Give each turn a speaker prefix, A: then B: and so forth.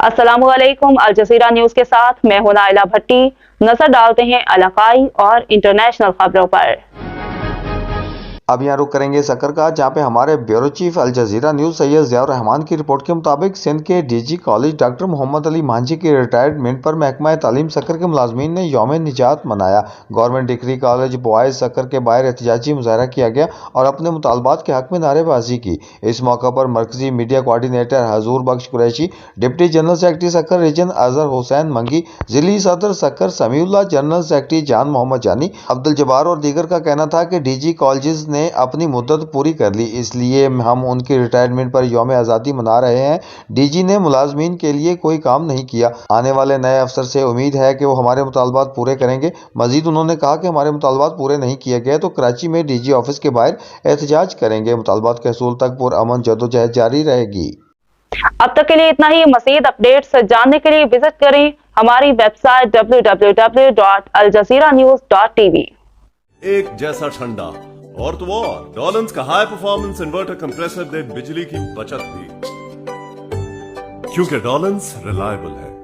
A: अस्सलामुअलैकुम। अल Jazeera news के साथ मैं हूं नाइला भट्टी। नजर डालते हैं इलाकाई और इंटरनेशनल खबरों पर।
B: अब यहाँ रुक करेंगे सक्कर का, जहाँ पे हमारे bureau chief Al Jazeera news Syed Ziaur Rahman की रिपोर्ट के मुताबिक सिंध के DG college doctor Mohammad Ali Manjhi की रिटायरमेंट पर महकमा तालीम सक्कर के मुलाजमीन ने यौम निजात मनाया। गवर्नमेंट डिग्री कॉलेज बॉयज सक्कर के बाहर एहतजाजी मुजाहरा किया गया और अपने मुतालबात के हक में नारेबाजी की। इस मौका पर मरकजी मीडिया कोऑर्डिनेटर हजूर बख्श कुरैशी, डिप्टी जनरल सेक्रेटरी सक्कर रीजन अजहर हुसैन मंगी, जिली सदर सक्कर समीउल्लाह, जनरल सेक्रेटरी जान मोहम्मद जानी, अब्दुल जब्बार और दीगर का कहना था कि डीजी कॉलेज ने अपनी मुद्दत पूरी कर ली, इसलिए हम उनकी रिटायरमेंट पर यौम आज़ादी मना रहे हैं। डीजी ने मुलाजमीन के लिए कोई काम नहीं किया। आने वाले नए अफसर से उम्मीद है कि वो हमारे मुतालबात पूरे करेंगे। मजीद उन्होंने कहा कि हमारे मुतालबात पूरे नहीं किए गए तो कराची में डीजी ऑफिस के बाहर एहतजाज करेंगे। मुतालबात के हसूल तक पुरअमन जदोजहद जारी रहेगी।
A: अब तक के लिए इतना ही। मज़ीद अपडेट्स जानने के लिए विजिट करें हमारी वेबसाइट www.aljazeeranews.tv।
C: एक जैसा ठंडा और तो और डॉलन्स का हाई परफॉर्मेंस इन्वर्टर कंप्रेसर दे बिजली की बचत भी, क्योंकि डॉलन्स रिलायबल है।